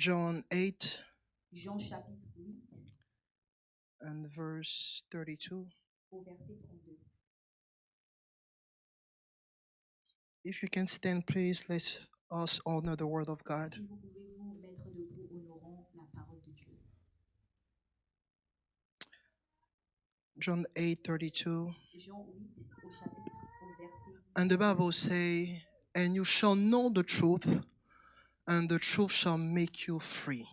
John 8 Jean chapitre 8 and verse 32. au verset 32. If you can stand, please, let us honor the word of God. Si vous pouvez vous mettre debout, honorons la parole de Dieu. John 8:32. Jean 8 au chapitre au verset. And the Bible say, and you shall know the truth, and the truth shall make you free.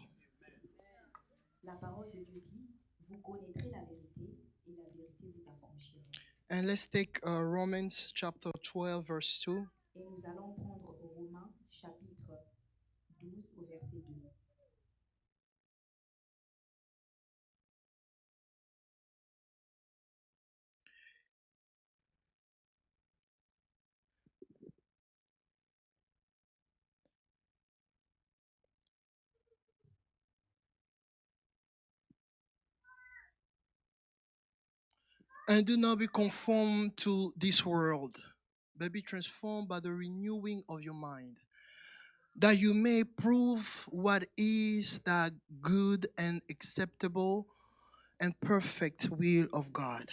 La parole de Dieu dit, vous connaîtrez la vérité et la vérité vous affranchira. And let's take Romans chapter 12 verse 2. Et nous allons prendre Romains chapitre 12 au verset 2. And do not be conformed to this world, but be transformed by the renewing of your mind, that you may prove what is that good and acceptable and perfect will of God.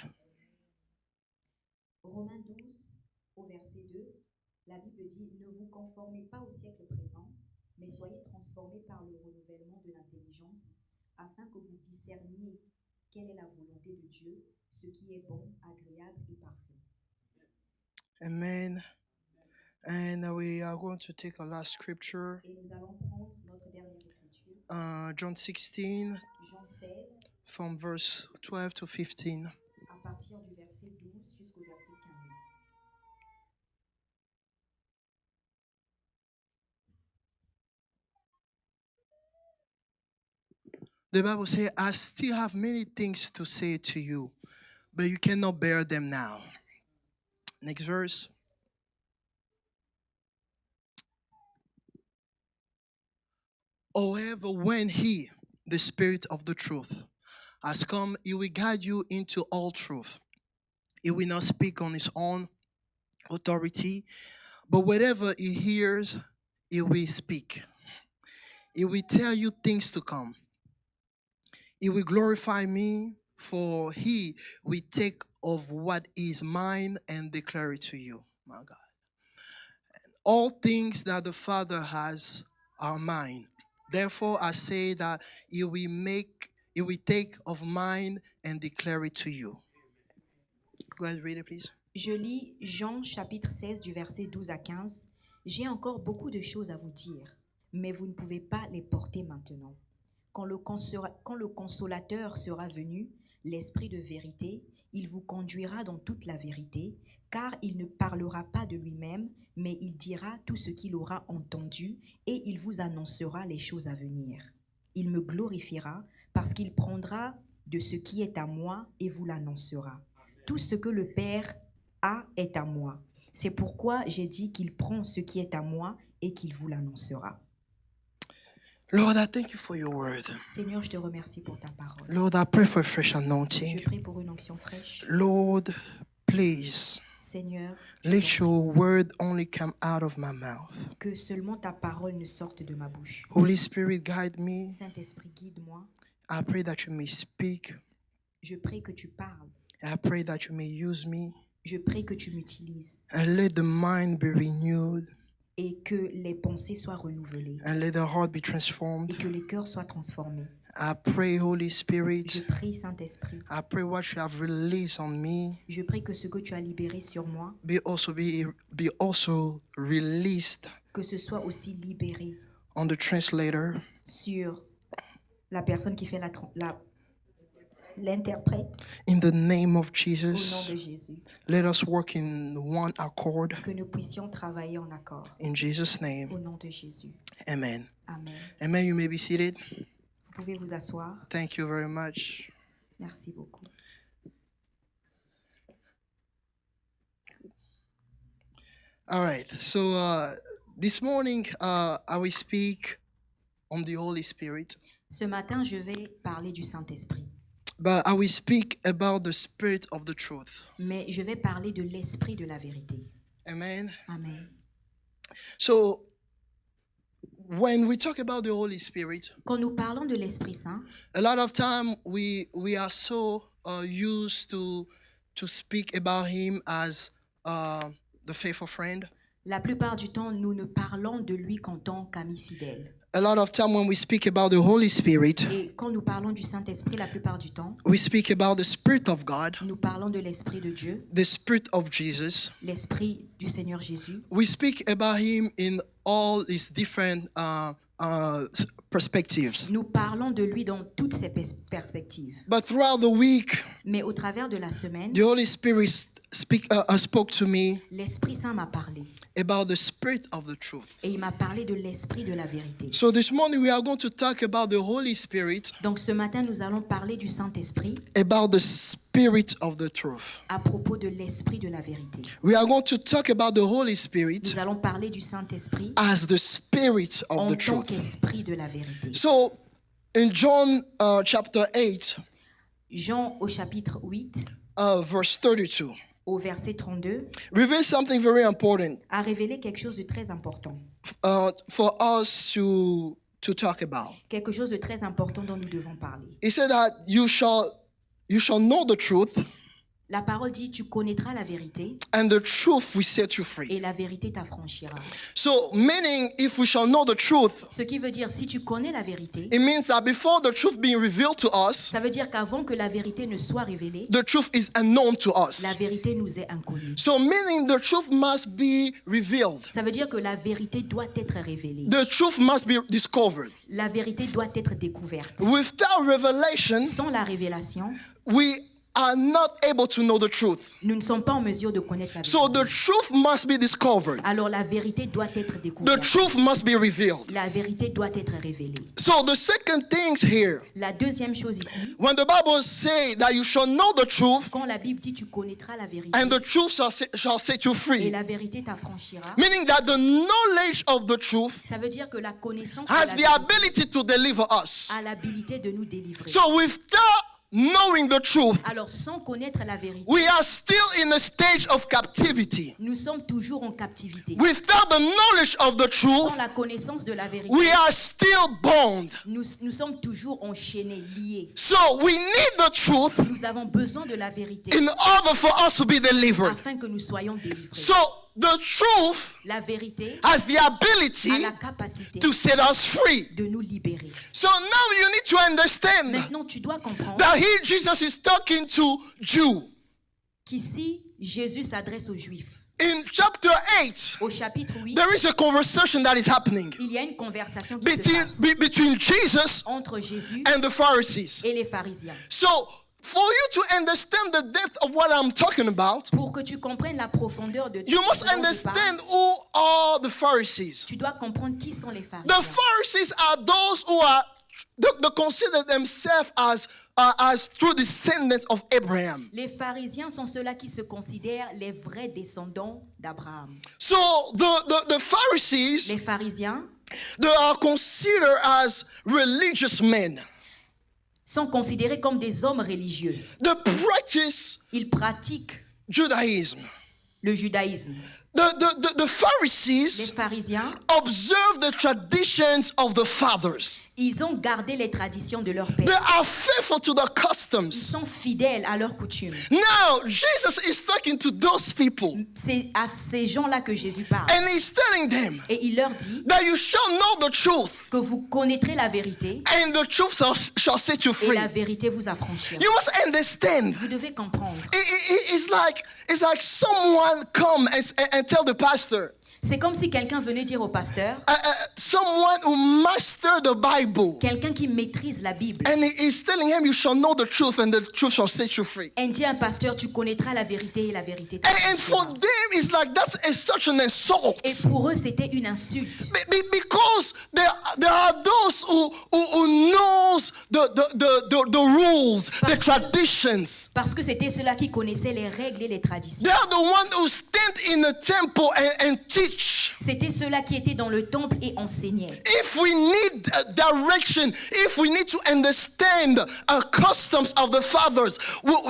Romains 12 au verset 2, la Bible dit, ne vous conformez pas au siècle présent, mais soyez transformés par le renouvellement de l'intelligence, afin que vous discerniez quelle est la volonté de Dieu, ce qui est bon, agréable et parfait. Amen. And we are going to take a last scripture, Et nous allons prendre notre dernière écriture, John 16, Jean 16, from verse 12 to 15. à partir du verset 12 jusqu'au verset 15. The Bible says, I still have many things to say to you, but you cannot bear them now. Next verse. However, when he, the Spirit of the truth, has come, he will guide you into all truth. He will not speak on his own authority, but whatever he hears, he will speak. He will tell you things to come. He will glorify me, for he will take of what is mine and declare it to you. My God. All things that the Father has are mine. Therefore, I say that he will take of mine and declare it to you. Go ahead, read it, please. Je lis Jean chapitre 16 du verset 12 à 15. J'ai encore beaucoup de choses à vous dire, mais vous ne pouvez pas les porter maintenant. Quand le consolateur sera venu, l'Esprit de vérité, il vous conduira dans toute la vérité, car il ne parlera pas de lui-même, mais il dira tout ce qu'il aura entendu et il vous annoncera les choses à venir. Il me glorifiera parce qu'il prendra de ce qui est à moi et vous l'annoncera. Tout ce que le Père a est à moi. C'est pourquoi j'ai dit qu'il prend ce qui est à moi et qu'il vous l'annoncera. Lord, I thank you for your word. Seigneur, je te remercie pour ta parole. Lord, I pray for a fresh Je anointing. prie pour une onction fraîche. Lord, please, Seigneur, let your word only come out of my mouth. que seulement ta parole ne sorte de ma bouche. Holy Spirit, guide me. Saint-Esprit, guide-moi. I pray that you may speak. Je prie que tu parles. I pray that you may use me. Je prie que tu m'utilises And let the mind be renewed. et que les pensées soient renouvelées And let the heart be et transformed. que les cœurs soient transformés. I pray, Holy Je Spirit, prie, Saint-Esprit. I pray what you have released on me Je prie que ce que tu as libéré sur moi, be also released que ce soit aussi libéré on the translator. sur la personne qui fait l'interprète. In the name of Au nom Jesus, de Jésus, let us work in one accord. que nous puissions travailler en accord. In Jesus' Au name, nom de Jésus. amen. Amen. Amen. You may be seated. Vous pouvez vous asseoir. Thank you very much. Merci beaucoup. All right. So this morning, I will speak on the Holy Spirit, Ce matin, je vais parler du Saint-Esprit, but I will speak about the Spirit of the truth. mais je vais parler de l'Esprit de la vérité. Amen. Amen. So when we talk about the Holy Spirit, Quand nous parlons de l'Esprit Saint, a lot of time we are so used to speak about him as the faithful friend. la plupart du temps, nous ne parlons de lui qu'en tant qu'ami fidèle. A lot of time when we speak about the Holy Spirit, Et quand nous parlons du Saint-Esprit, la plupart du temps, we speak about the Spirit of God, nous parlons de l'Esprit de Dieu, the Spirit of Jesus. l'Esprit du Seigneur Jésus. We speak about him in all his different perspectives. Nous parlons de lui dans toutes ses perspectives. But throughout the week, Mais au travers de la semaine, the Holy Spirit spoke to me l'Esprit Saint m'a parlé. about the Spirit of the truth. Et il m'a parlé de l'Esprit de la vérité. So this morning we are going to talk about the Holy Spirit, Donc ce matin, nous allons parler du Saint-Esprit about the Spirit of the truth. à propos de l'Esprit de la vérité. We are going to talk about the Holy Spirit Nous allons parler du Saint-Esprit as the Spirit of en the tant truth. qu'Esprit de la vérité. So in John chapter 8, Jean au chapitre 8, verse 32, au verset 32, reveals something very important a révélé quelque chose de très important. for us to talk about. Quelque chose de très important dont nous devons parler. He said that you shall know the truth, La parole dit, tu connaîtras la vérité and the truth will set you free. et la vérité t'affranchira. So meaning, if we shall know the truth, Ce qui veut dire, si tu connais la vérité, it means that before the truth being revealed to us, ça veut dire qu'avant que la vérité ne soit révélée, the truth is unknown to us. la vérité nous est inconnue. So meaning the truth must be revealed. Ça veut dire que la vérité doit être révélée. The truth must be discovered. La vérité doit être découverte. Without revelation, Sans la révélation, we are not able to know the truth. nous ne sommes pas en mesure de connaître la So vérité. the truth must be discovered. Alors la vérité doit être The découverte. truth must be revealed. La vérité doit être révélée. So the second thing here, La deuxième chose ici, when the Bible says that you shall know the truth, quand la Bible dit tu connaîtras la vérité and the truth shall set you et free, la vérité t'affranchira, meaning that the knowledge of the truth ça veut dire que la connaissance de has la the vérité ability to deliver us. a l'habilité de nous délivrer. So without knowing the truth, Alors sans connaître la vérité, we are still in a stage of captivity. nous sommes toujours en captivité. Without the knowledge of the truth, Sans la connaissance de la vérité, we are still bound. nous sommes toujours enchaînés, liés. So we need the truth Nous avons besoin de la vérité in order for us to be delivered. afin que nous soyons délivrés. So the truth La vérité has the a ability la capacité to set us free. de nous libérer. So now you need to understand Maintenant, tu dois comprendre that here Jesus is talking to Jew. qu'ici, Jésus s'adresse aux Juifs. In chapter 8, Au chapitre 8, there is a conversation that is happening il y a une conversation qui se passe between Jesus entre Jésus and the Pharisees. et les pharisiens. So for you to understand the depth of what I'm talking about, Pour que tu comprennes la profondeur de you must ce dont je understand parle, who are the Pharisees. tu dois comprendre qui sont les The pharisiens. Pharisees are those who are they consider themselves as true descendants of Abraham. Les pharisiens sont ceux-là qui se considèrent les vrais descendants d'Abraham. So the Pharisees, Les pharisiens they are considered as religious men. sont considérés comme des hommes religieux. They practice Ils pratiquent Judaism. le judaïsme. The Les Pharisees pharisiens, observe the traditions of the fathers. ils ont gardé les traditions de leur They père. are faithful to the Ils customs. sont fidèles à leurs coutumes. Now, Jesus is talking to those people, C'est à ces gens-là que Jésus parle. and he's telling them Et il leur dit that you shall know the truth, que vous connaîtrez la vérité and the truth shall set you et free. la vérité vous affranchira. You must understand. Vous devez comprendre. It's like someone come and tell the pastor, C'est comme si quelqu'un venait dire au pasteur, someone who master the Bible, quelqu'un qui maîtrise la Bible, and he is telling him, you shall know the truth, and the truth shall set you free. et dit à un pasteur, tu connaîtras la vérité et la vérité And for t'affranchira. them, it's like that's such an insult. Et pour eux, c'était une insulte. Because there are those who knows the rules, the traditions. Parce que c'était ceux-là qui connaissaient les règles et les traditions. They are the one who stand in the temple and teach. C'était ceux-là qui étaient dans le temple et enseignaient. If we need direction, if we need to understand customs of the fathers,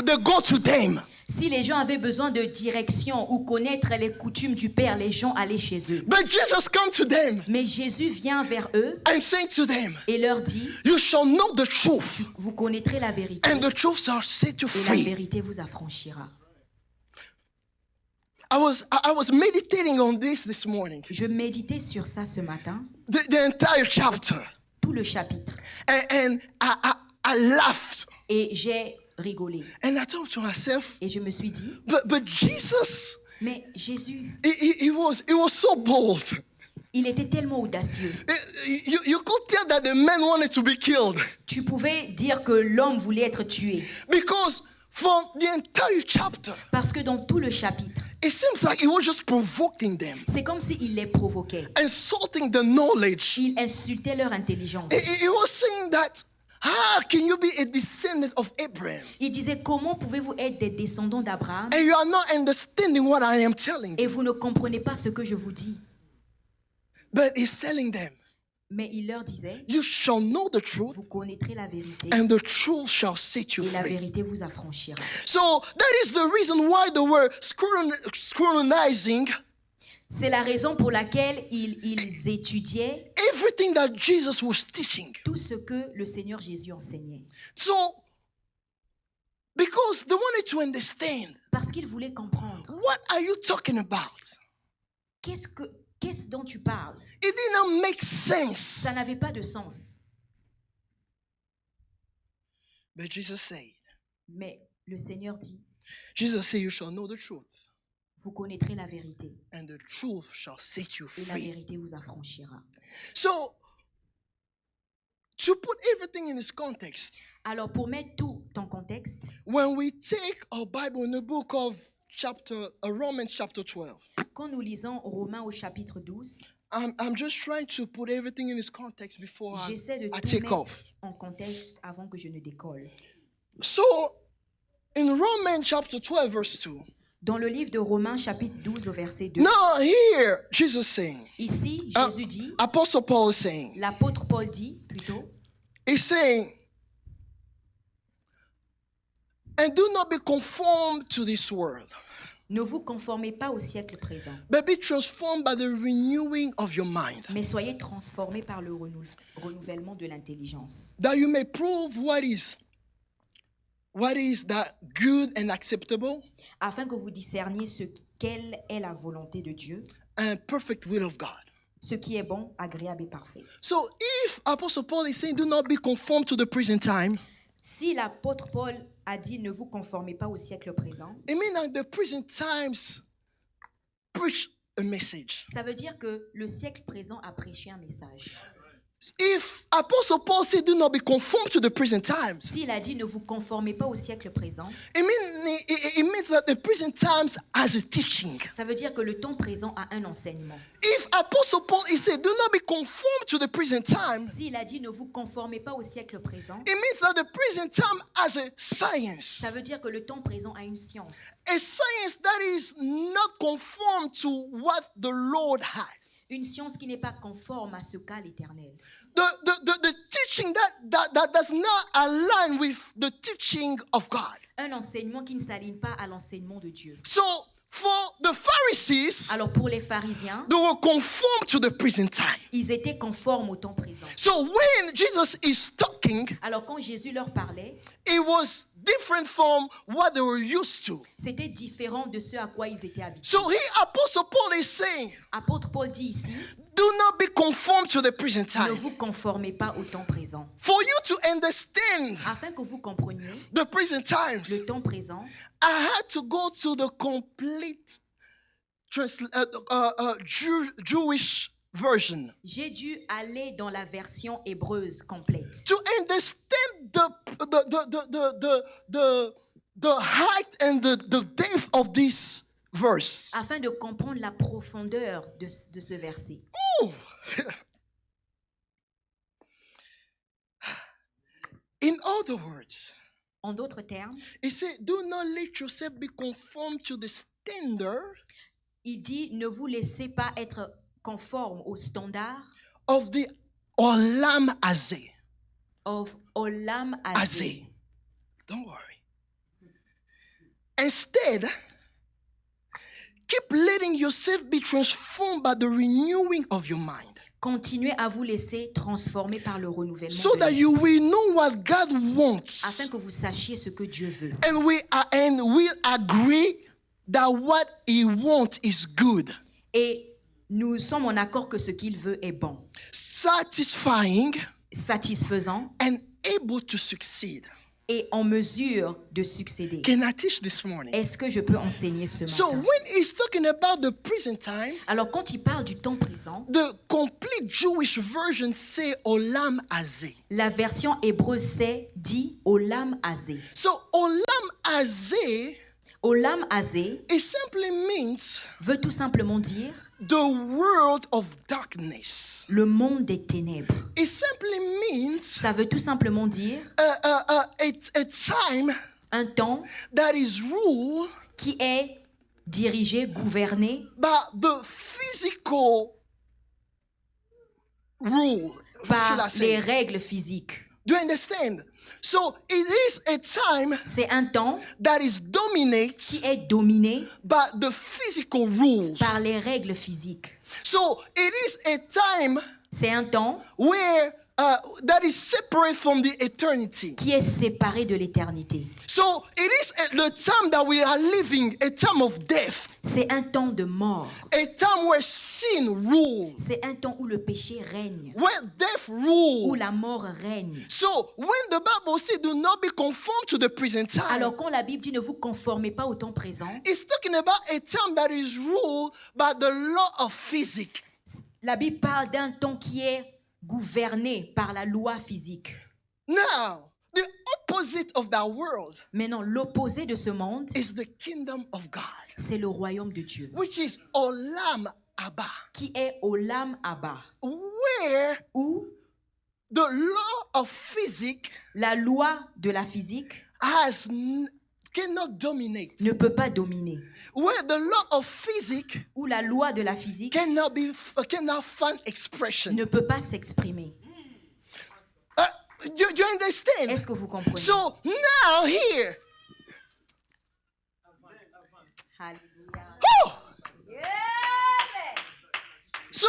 they go to them. Si les gens avaient besoin de direction ou connaître les coutumes du Père, les gens allaient chez eux. But Jesus come to them Mais Jésus vient vers eux and saying to them, et leur dit, you shall know the truth, vous connaîtrez la vérité and the truth shall set you et la free. vérité vous affranchira. I was meditating on this morning. Je méditais sur ça ce matin, The entire chapter. tout le chapitre, And I laughed. et j'ai rigolé. And I thought to myself, Et je me suis dit, but Jesus, mais Jésus, he was so bold. il était tellement audacieux. You could tell that the man wanted to be killed. Tu pouvais dire que l'homme voulait être tué. Because from the entire chapter, Parce que dans tout le chapitre, it seems like he was just provoking them, c'est comme s'il les provoquait. insulting the knowledge. Il insultait leur intelligence. He was saying that, how can you be a descendant of Abraham Il disait, comment pouvez-vous être des descendants d'Abraham and you are not understanding what I am telling et you? vous ne comprenez pas ce que je vous dis? But he's telling them, Mais il leur disait, you shall know the truth vous connaîtrez la vérité and the truth shall set you et la free. vérité vous affranchira. So that is the reason why they were scrutinizing C'est la raison pour laquelle ils étudiaient everything that Jesus was teaching. tout ce que le Seigneur Jésus enseignait. So, because they wanted to understand, Parce qu'ils voulaient comprendre. what are you talking about? Qu'est-ce dont tu parles? It did not make sense. Ça n'avait pas de sens. But Jesus said, Mais le Seigneur dit, Jesus said, you shall know the truth, vous connaîtrez la vérité and the truth shall set you et la free. vérité vous affranchira. So, to put everything in its context, Alors pour mettre tout en contexte, when we take our Bible in the book of Romans chapter 12, quand nous lisons Romains au chapitre 12, I'm just trying to put everything in its context before j'essaie de I tout take mettre off. en contexte avant que je ne décolle. So, in Romans chapter 12, verse 2, Dans le livre de Romains chapitre 12 au verset 2, now here, Jesus saying, ici Jésus dit, Apostle Paul is saying, l'apôtre Paul dit plutôt, he's saying, and do not be conformed to this world, ne vous conformez pas au siècle présent, but be transformed by the renewing of your mind, mais soyez transformés par le renouvellement de l'intelligence, that you may prove what is that good and acceptable afin que vous discerniez quelle est la volonté de Dieu, and perfect will of God. ce qui est bon, agréable et parfait. So if Apostle Paul is saying, do not be conformed to the present time, Si l'apôtre Paul a dit ne vous conformez pas au siècle présent, it means that the present times preach a message. ça veut dire que le siècle présent a prêché un message. If Apostle Paul said, do not be conformed to the present times, S'il a dit ne vous conformez pas au siècle présent, it means that the present times has a teaching. ça veut dire que le temps présent a un enseignement. If Apostle Paul is saying, do not be conformed to the present time, S'il a dit ne vous conformez pas au siècle présent, it means that the present time has a science. ça veut dire que le temps présent a une science. A science that is not conformed to what the Lord has. Une science qui n'est pas conforme à ce qu'a l'Éternel. The teaching that does not align with the teaching of God. Un enseignement qui ne s'aligne pas à l'enseignement de Dieu. So for the Pharisees, Alors pour les pharisiens, they were conformed to the present time. ils étaient conformes au temps présent. So when Jesus is talking, Alors quand Jésus leur parlait, it was different from what they were used to. c'était différent de ce à quoi ils étaient habitués. So here Apostle Paul is saying, Apôtre Paul dit ici, do not be conformed to the present ne time. vous conformez pas au temps présent. For you to understand Afin que vous compreniez the present times, le temps présent, I had to go to the complete Jewish version j'ai dû aller dans la version hébreuse complète. to understand the height and the depth of this verse. Afin de comprendre la profondeur de ce verset. Ooh. In other words, En d'autres termes, it said, do not let yourself be conformed to the standard il dit ne vous laissez pas être conforme au standard of the Olam Hazeh. of Olam Hazeh. Hazeh. Don't worry. Instead, keep letting yourself be transformed by the renewing of your mind, Continuez à vous laisser transformer par le renouvellement so de that you l'esprit, will know what God wants, afin que vous sachiez ce que Dieu veut. and we agree that what He wants is good, Et nous sommes en accord que ce qu'il veut est bon, satisfying, satisfaisant and able to succeed. et en mesure de succéder. Can I teach this morning? Est-ce que je peux enseigner ce So matin? when he's talking about the present time, Alors quand il parle du temps présent, the complete Jewish version say olam hazeh. la version hébreu c'est dit Olam Hazé. So olam hazeh, Olam Hazé it simply means veut tout simplement dire the world of darkness. le monde des ténèbres. It simply means Ça veut tout simplement dire it's a time un temps that is ruled qui est dirigé, gouverné by the physical rule. par Should I les say? règles physiques. Do you understand? So it is a time C'est un temps that is qui dominated est dominé by the physical rules. par les règles physiques. So it is a time C'est un temps where that is separate from the eternity. qui est séparé de l'éternité. So it is the time that we are living, a time of death, C'est un temps de mort. a time where sin rules, C'est un temps où le péché règne, where death où rules. la mort règne. So when the Bible says do not be conformed to the present time, Alors quand la Bible dit ne vous conformez pas au temps présent, it's talking about a time that is ruled by the law of physics. la Bible parle d'un temps qui est gouverné par la loi physique. Now, the opposite of that world Maintenant, l'opposé de ce monde, is the kingdom of God, c'est le royaume de Dieu, which is Olam Abba, qui est Olam Abba, where où the law of physics la loi de la physique cannot dominate, ne peut pas dominer, where the law of physics où la loi de la physique cannot find expression. ne peut pas s'exprimer. Do you understand? Est-ce que vous comprenez? So now here, Alléluia. oh, so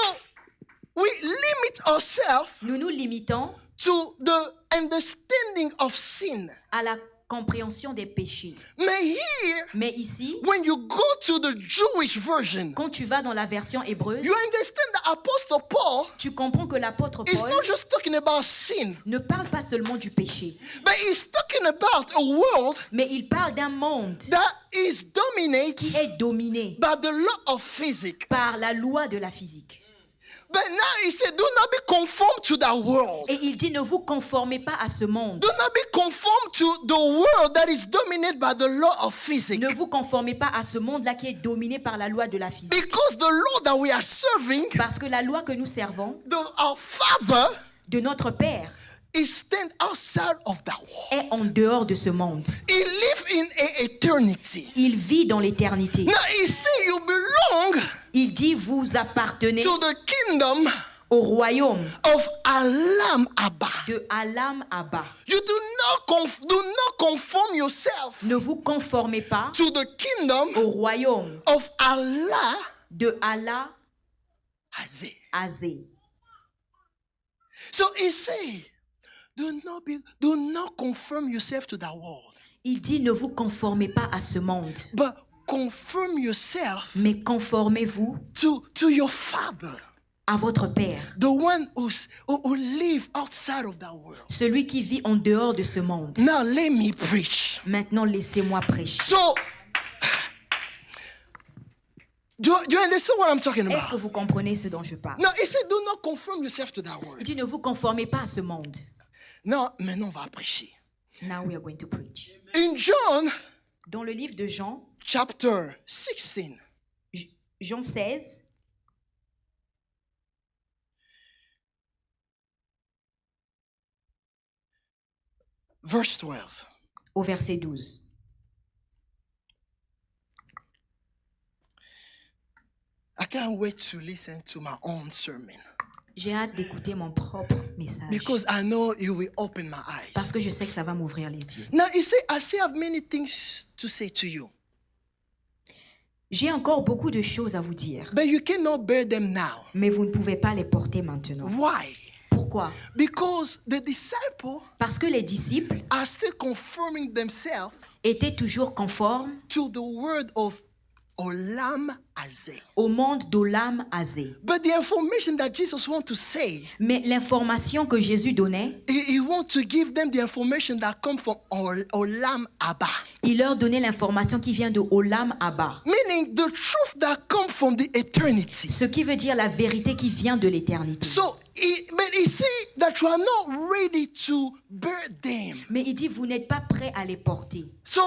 we limit ourselves Nous nous limitons to the understanding of sin. à la compréhension des péchés. But here, Mais ici, when you go to the Jewish version, quand tu vas dans la version hébreuse, you understand that Apostle Paul tu comprends que l'apôtre is Paul not just talking about sin, ne parle pas seulement du péché, but he's talking about a world mais il parle d'un monde that is qui dominated est dominé by the law of physics. par la loi de la physique. But now he said, do not be conformed to that world. Et il dit, ne vous conformez pas à ce monde. Do not be conformed to the world that is dominated by the law of physics. Ne vous conformez pas à ce monde-là qui est dominé par la loi de la physique. Because the law that we are serving, Parce que la loi que nous servons, our Father, de notre Père, is stand outside of that world. est en dehors de ce monde. He lives in eternity. Il vit dans l'éternité. Now he say you belong Il dit, vous appartenez to the kingdom au royaume of Alam Abba. de Alam Abba. You do not conform yourself Ne vous conformez pas to the kingdom au royaume of Allah de Allah Hazeh. Azé. So he say, do not conform yourself to that world, Il dit, ne vous conformez pas à ce monde, but conform yourself mais conformez-vous to your Father, à votre Père, the one who live outside of that world. celui qui vit en dehors de ce monde. Now let me preach. Maintenant, laissez-moi prêcher. So, do you understand what I'm talking Est-ce que about? vous comprenez ce dont je parle? Now, he said, do not conform yourself to that Il world. dit, ne vous conformez pas à ce monde. Non, maintenant on va prêcher. Now we are going to preach. In John Dans le livre de Jean, chapter 16, Jean 16, verse 12. au verset 12. I can't wait to listen to my own sermon J'ai hâte d'écouter mon propre message. because I know it will open my eyes. Parce que je sais que ça va m'ouvrir les yeux. Now, he said, I still have many things to say to you. J'ai encore beaucoup de choses à vous dire, but you cannot bear them now. mais vous ne pouvez pas les porter maintenant. Why? Pourquoi? Because the disciple Parce que les disciples are still confirming themselves étaient toujours conformes to the word of Olam Hazeh. au monde d'Olam Hazeh. But the information that Jesus wants to say, Mais l'information que Jésus donnait, he wants to give them the information that comes from Olam Abba. il leur donnait l'information qui vient de Olam Abba. Meaning the truth that comes from the eternity. Ce qui veut dire la vérité qui vient de l'éternité. But he said that you are not ready to bear them. Mais il dit, vous n'êtes pas prêts à les porter. So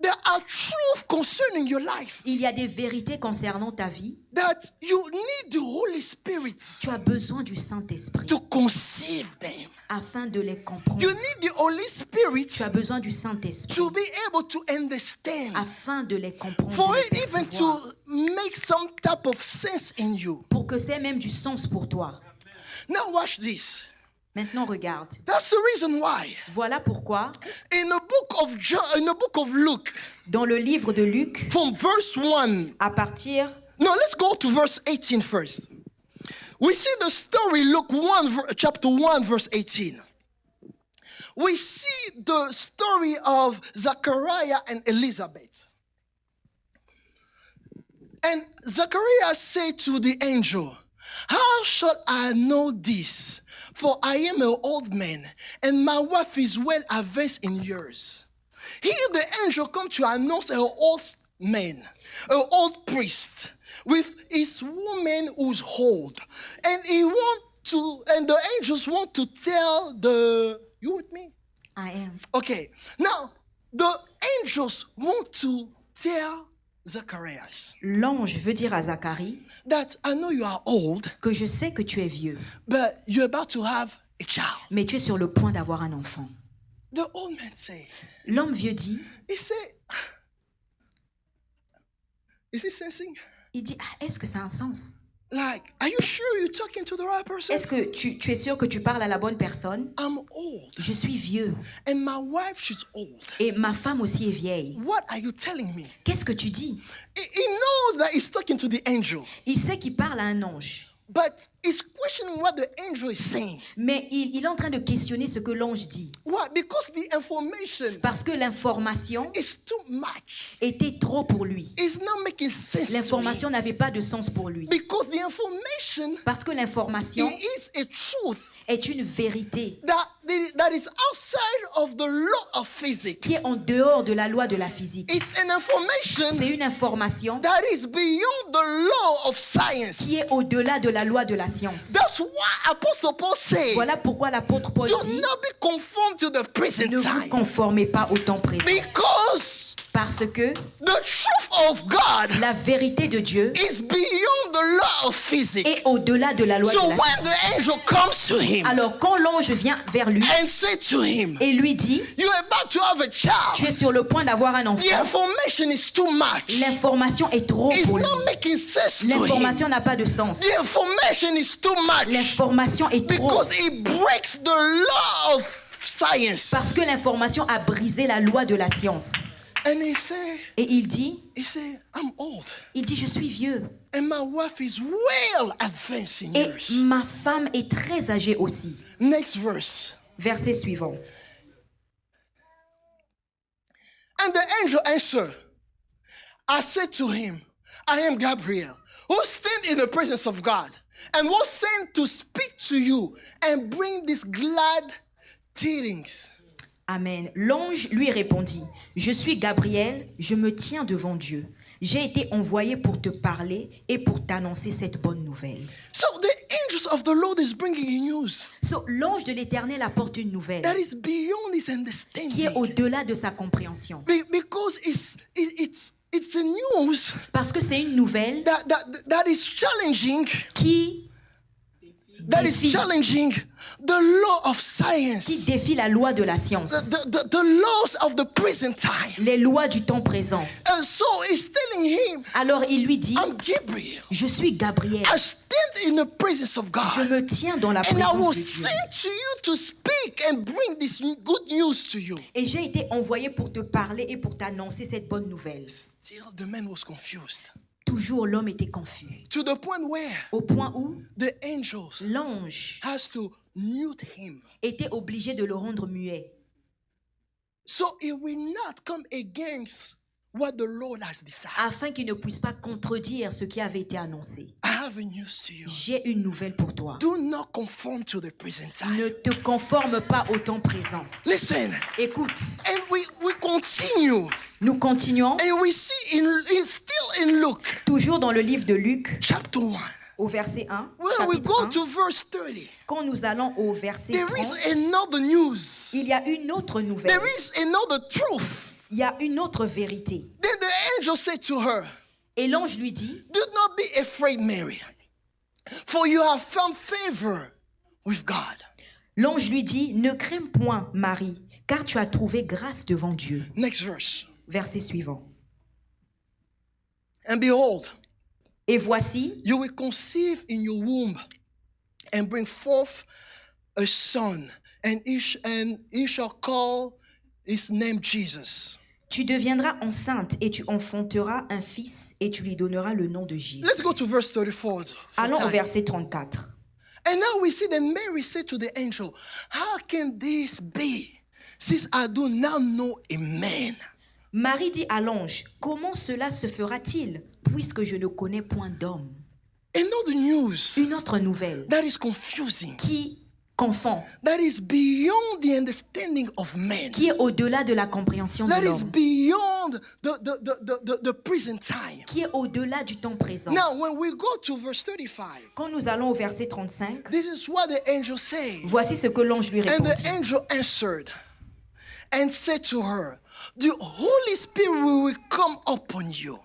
there are truths concerning your life Il y a des vérités concernant ta vie. that you need the Holy Spirit Tu as besoin du Saint-Esprit to conceive them. afin de les comprendre. You need the Holy Spirit Tu as besoin du Saint-Esprit to be able to understand. afin de les comprendre, For de les it even percevoir, to make some type of sense in you. pour que c'est même du sens pour toi. Now watch this. Maintenant, regarde. That's the reason why Voilà pourquoi, in the book of John, in the book of Luke, dans le livre de Luc, from verse 1. à partir, No, let's go to verse 18 first. We see the story, Luke 1, chapter 1, verse 18. We see the story of Zachariah and Elizabeth. And Zachariah said to the angel, "How shall I know this? For I am an old man, and my wife is well advanced in years." Here the angel come to announce an old man, an old priest, with his woman who's old. And and the angels want to tell you with me? I am. Okay, now the angels want to tell Zacharias L'ange veut dire à Zacharie that I know you are old, que je sais que tu es vieux, but you're about to have a child. mais tu es sur le point d'avoir un enfant. The old man say, L'homme vieux dit, he said, is he sensing? il dit, ah, est-ce que ça a un sens? Like, are you sure you're talking to the right person? Est-ce que tu es sûr que tu parles à la bonne personne? I'm old, Je suis vieux and my wife, she's old. et ma femme aussi est vieille. What are you telling me? Qu'est-ce que tu dis? He knows that he's talking to the angel, Il sait qu'il parle à un ange, but he's questioning what the angel is saying. mais il est en train de questionner ce que l'ange dit. Why? Because the information Parce que l'information is too much. était trop pour lui. It's not making sense to L'information him. n'avait pas de sens pour lui. Because the information Parce que l'information is a truth est une vérité that is outside of the law of physics. qui est en dehors de la loi de la physique. It's an information C'est une information that is beyond the law of science. qui est au-delà de la loi de la science. That's why Apostle Paul said, Voilà pourquoi l'apôtre Paul do dit, not be conformed to the present ne vous time. conformez pas au temps présent. Because Parce que the truth of God la vérité de Dieu is beyond the law of physics. est au-delà de la loi So de la when physique. the angel comes to him Alors quand l'ange vient vers lui and say to him, et lui dit, you're about to have a tu child, es sur le point d'avoir un the enfant, information is too much. l'information est trop It's pour lui. not making sense to him. L'information n'a pas de sens. The information is too much L'information est trop. because it breaks the law of science. Parce que l'information a brisé la loi de la science. And he said, Et il dit, I'm old. je suis vieux. And my wife is well advanced in Et years. ma femme est très âgée aussi. Next verse. Verset suivant. And the angel answered, I said to him, I am Gabriel, who stand in the presence of God, and was sent to speak to you and bring these glad tidings. Amen. L'ange lui répondit, je suis Gabriel, je me tiens devant Dieu. J'ai été envoyé pour te parler et pour t'annoncer cette bonne nouvelle. So the angels of the Lord is bringing you news So, l'ange de l'Éternel apporte une nouvelle that is beyond his qui est understanding. au-delà de sa compréhension. Because it's a news Parce que c'est une nouvelle that is challenging, qui the law of qui science, défie la loi de la science, the laws of the present time. les lois du temps présent. And so he's telling him, Alors il lui dit, I'm Gabriel. je suis Gabriel, I stand in the presence of je God. me tiens dans la And I was présence de Dieu. sent to you to speak and bring this good news to you. Et j'ai été envoyé pour te parler et pour t'annoncer cette bonne nouvelle. Still, the man was confused. toujours l'homme était confus. to the point where Au point où the angels l'ange has to mute him. était obligé de le rendre muet. So he will not come against what the Lord has decided. Afin qu'il ne puisse pas contredire ce qui avait été annoncé. I have a news to you. J'ai une nouvelle pour toi. Do not conform to the present time. Ne te conforme pas au temps présent. Listen, Écoute, and we continue, nous continuons and we see still in Luke toujours dans le livre de Luc, chapter 1. au verset 1. When we chapitre go 1. to verse 30, Quand nous allons au verset there is 30, another news. il y a une autre nouvelle. There is another truth. Il y a une autre vérité. Then the angel said to her, Et l'ange lui dit, do not be afraid, Mary, for you have found favor with God. l'ange lui dit, ne crains point, Marie, car tu as trouvé grâce devant Dieu. Next verse. Verset suivant. And behold, Et voici, you will conceive in your womb and bring forth a son, and he shall call his name Jesus. tu deviendras enceinte et tu enfanteras un fils et tu lui donneras le nom de Jésus. Let's go to verse 34. for Allons au time. verset 34. And now we see that Mary said to the angel, how can this be, since I do not know a man? Marie dit à l'ange, comment cela se fera-t-il, puisque je ne connais point d'homme? Another news Une autre nouvelle that is confusing, qui confond, that is beyond the understanding of men, qui est au-delà de la compréhension de that is l'homme, beyond the present time. qui est au-delà du temps présent. Now, when we go to verse 35, Quand nous allons au verset 35, this is what the angel said. voici ce que l'ange lui And the répondit. angel answered and said to her, the Holy Spirit will come upon you,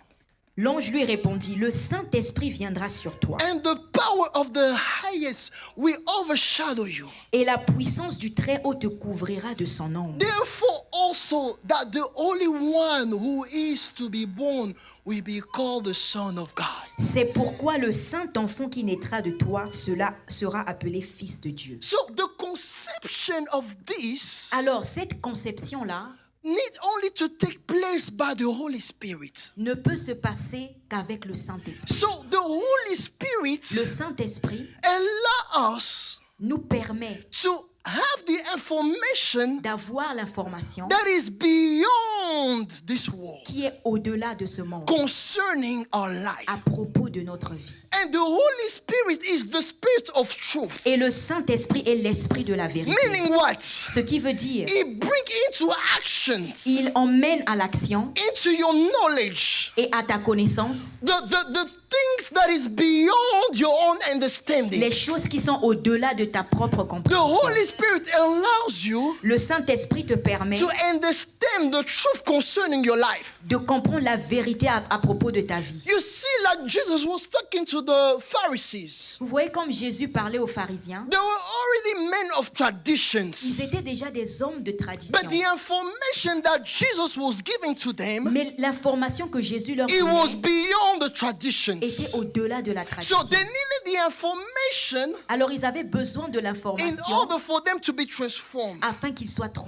L'ange lui répondit, le Saint-Esprit viendra sur toi, and the power of the highest will overshadow you. et la puissance du Très-Haut te couvrira de son ombre. Therefore also that the Holy One who is to be born will be called the Son of God. C'est pourquoi le Saint-Enfant qui naîtra de toi, cela sera appelé Fils de Dieu. So the conception of this Alors, cette conception-là need only to take place by the Holy Spirit. ne peut se passer qu'avec le Saint-Esprit. So the Holy Spirit Le Saint-Esprit allow us nous permet to have the information d'avoir l'information that is beyond this world qui est au-delà de ce monde concerning our life. à propos de notre vie. And the Holy Spirit is the Spirit of truth. Et le Saint-Esprit est l'Esprit de la vérité. Meaning what? Ce qui veut dire, It bring into actions, il emmène à l'action into your knowledge, et à ta connaissance the things that is beyond your own understanding. les choses qui sont au-delà de ta propre The compréhension. Holy Spirit allows you Le Saint-Esprit te permet to understand the truth concerning your life. de comprendre la vérité à propos de ta vie. You see, like Jesus was talking to the Pharisees. Vous voyez comme Jésus parlait aux pharisiens, They were already men of ils traditions. étaient déjà des hommes de tradition. But the information that Jesus was giving to them, Mais l'information que Jésus leur it was donnait beyond the traditions. était au-delà de la tradition. So they needed the information Alors ils avaient besoin de in l'information order for them to be transformed afin qu'ils soient and to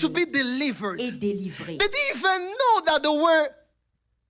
transformés be delivered. et délivrés. They didn't even know that they were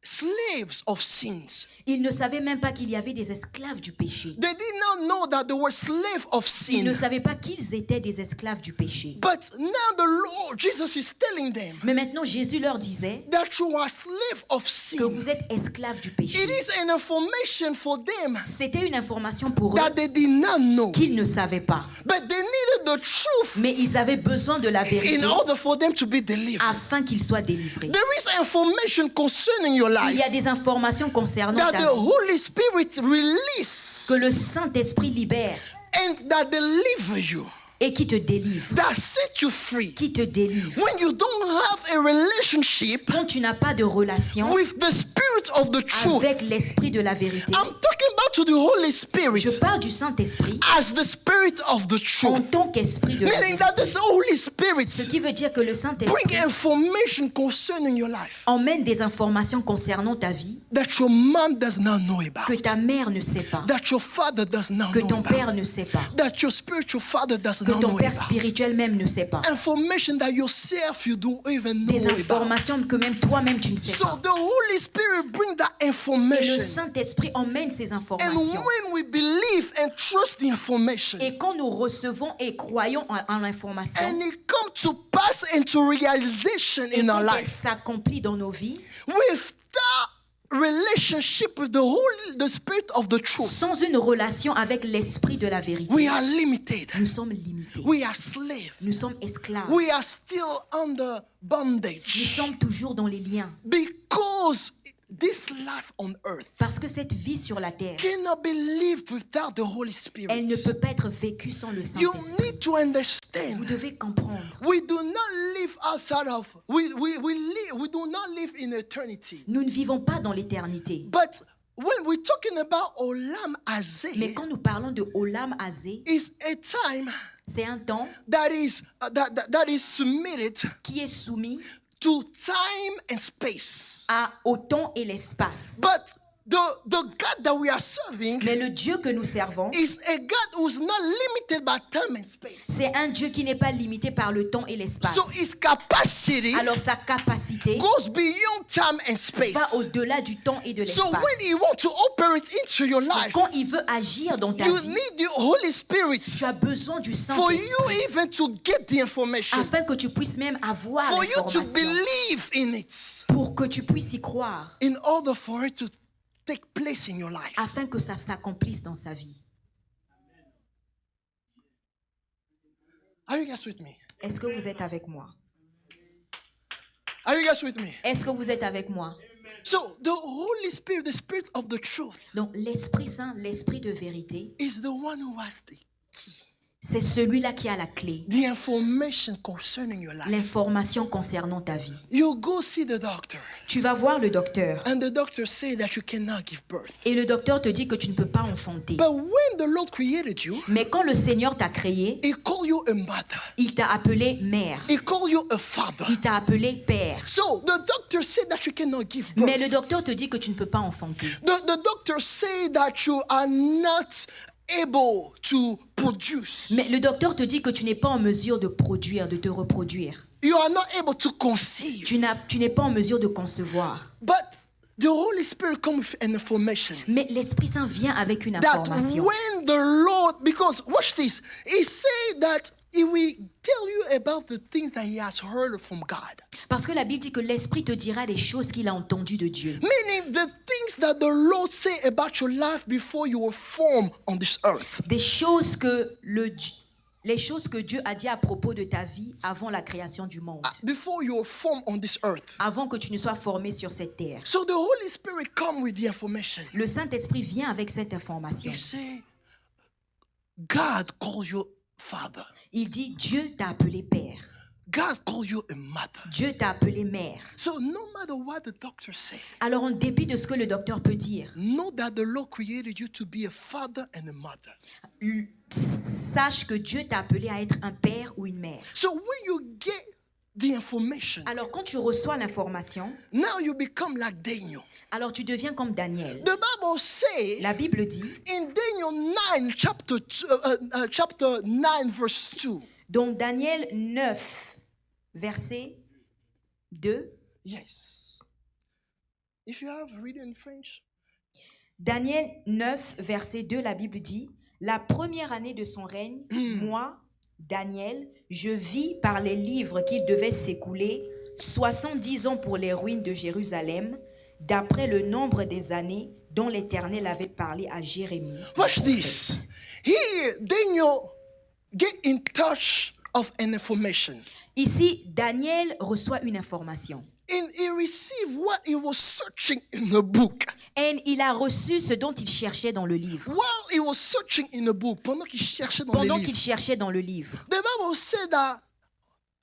slaves of sins. Ils ne savaient même pas qu'il y avait des esclaves du péché. They did not know that they were slaves of Ils ne sin. savaient pas qu'ils étaient des esclaves du péché. But now the Lord Jesus is telling them Mais maintenant Jésus leur disait that you are slave of que sin. vous êtes esclaves du péché. It is an information for them C'était une information pour eux that they did not know. qu'ils ne savaient pas. But they needed the truth Mais ils avaient besoin de la vérité in order for them to be delivered. afin qu'ils soient délivrés. There is information concerning your Il life y a des informations concernant that ta the vie Holy Spirit release que le Saint-Esprit libère and that deliver you, et qui te délivre. that set you free. Qui te délivre. When you don't have a relationship Quand tu n'as pas de relation with the Spirit of the truth, avec l'Esprit de la vérité, I'm talking about to the Holy Spirit je parle du Saint-Esprit as the Spirit of the en truth, tant qu'Esprit de la meaning that vérité. the Holy Ce Spirit qui veut dire que le bring Saint-Esprit information concerning your life emmène des informations concernant ta vie that your mom does not know que about, ta mère ne sait pas, that your father does not que know ton père about, ne sait pas, that your spiritual father does que not ton know père about. spirituel même ne sait pas. Information that yourself you don't even know Des about. informations que même toi-même tu ne sais So pas. the Holy Spirit bring that Et le information. Saint-Esprit emmène ces And informations. when we believe and trust the information, Et quand nous recevons et croyons en l'information, and it comes to pass into realization et in our quand elle life, s'accomplit dans nos vies, with that relationship with the Spirit of the truth, sans une relation avec l'Esprit de la vérité, we are limited. nous sommes limités. We are slaves. Nous sommes esclaves. We are still under Nous bondage sommes toujours dans les liens. because this life on earth Parce que cette vie sur la terre, cannot be lived without the Holy Spirit. elle ne peut pas être vécue sans le You Saint-Esprit. need to Vous understand. devez comprendre. We do not live outside of we do not live in eternity. Nous ne vivons pas dans l'éternité. But when we're talking about Olam Mais Hazeh, quand nous parlons de Olam Hazeh, is a time c'est un temps that is submitted qui est soumis to time and space. au temps et l'espace. But the God that we are serving Mais le Dieu que nous servons, is a God who's not limited by time and space. c'est un Dieu qui n'est pas limité par le temps et l'espace. So his capacity Alors sa capacité goes beyond time and va space. au-delà du temps et de So l'espace. when he wants to operate into your life, Quand il veut agir dans ta you vie, need the Holy Spirit tu as besoin du for you Saint-Esprit even to get the information, afin que tu puisses même avoir for you to l'information, believe in it, pour que tu puisses y croire, in order for it to take place in your life. afin que ça s'accomplisse dans sa vie. Are you guys with me? Est-ce que vous êtes avec moi? Are you guys with me? Est-ce que vous êtes avec moi? So the Holy Spirit, the Spirit of the truth, Donc l'Esprit Saint, l'Esprit de vérité, is the one who has c'est celui-là qui a la clé, the information concerning your life. l'information concernant ta vie. You go see the doctor, Tu vas voir le docteur and the doctor say that you cannot give birth. et le docteur te dit que tu ne peux pas enfanter. But when the Lord created you, Mais quand le Seigneur t'a créé, He called you a mother. il t'a appelé mère, He called you a father. il t'a appelé père. So the doctor said that you cannot give birth. Mais le docteur te dit que tu ne peux pas enfanter. The doctor say that you are not able to produce. Mais le docteur te dit que tu n'es pas en mesure de produire, de te reproduire. You are not able to conceive. Tu n'es pas en mesure de concevoir. But the Holy Spirit comes with an information Mais l'Esprit Saint vient avec une that information. when the Lord, because watch this, He said that He will tell you about the things that He has heard from God. Parce que la Bible dit que l'Esprit te dira les choses qu'il a entendues de Dieu. Meaning the things that the Lord say about your life before you were formed on this earth. Les choses que Dieu a dit à propos de ta vie avant la création du monde. Before you were formed on this earth. Avant que tu ne sois formé sur cette terre. So the Holy Spirit comes with the information. Le Saint-Esprit vient avec cette information. He say, God called you father. Il dit, Dieu t'a appelé père. God called you a mother. Dieu t'a appelé mère. So no matter what the doctor say, Alors en dépit de ce que le docteur peut dire, know that the Lord created you to be a father and a mother. sache que Dieu t'a appelé à être un père ou une mère. So when you get the information, Alors quand tu reçois l'information, now you become like Daniel. alors tu deviens comme Daniel. The Bible say La Bible dit, in Daniel 9 chapter 9 verse 2. donc Daniel 9, verset 2. Yes. If you have read in French. Daniel 9, verset 2, la Bible dit, la première année de son règne, moi, Daniel, je vis par les livres qu'il devait s'écouler 70 ans pour les ruines de Jérusalem, d'après le nombre des années dont l'Éternel avait parlé à Jérémie. Watch this. Here, Daniel get in touch of an information. Ici, Daniel reçoit une information. And he received what he was searching in the book. Et il a reçu ce dont il cherchait dans le livre. While he was searching in the book, pendant qu'il cherchait dans le Pendant livre, qu'il cherchait dans le livre. the Bible said that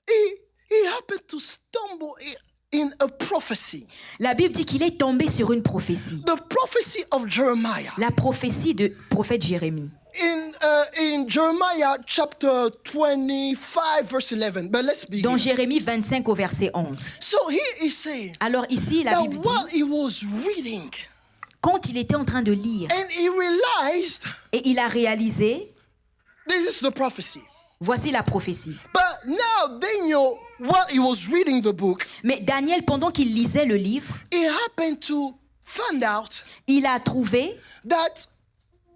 he happened to stumble in a prophecy. La Bible dit qu'il est tombé sur une prophétie. The prophecy of Jeremiah. La prophétie du prophète Jérémie. In Jeremiah chapter 25 verse 11. But let's begin. Dans Jérémie 25 au verset 11. So here he saying Alors ici, la that Bible while dit, he was reading, quand il était en train de lire, and he realized et il a réalisé, this is the prophecy. voici la prophétie. But now Daniel, while he was reading the book, Mais Daniel, pendant qu'il lisait le livre, he happened to found out il a trouvé that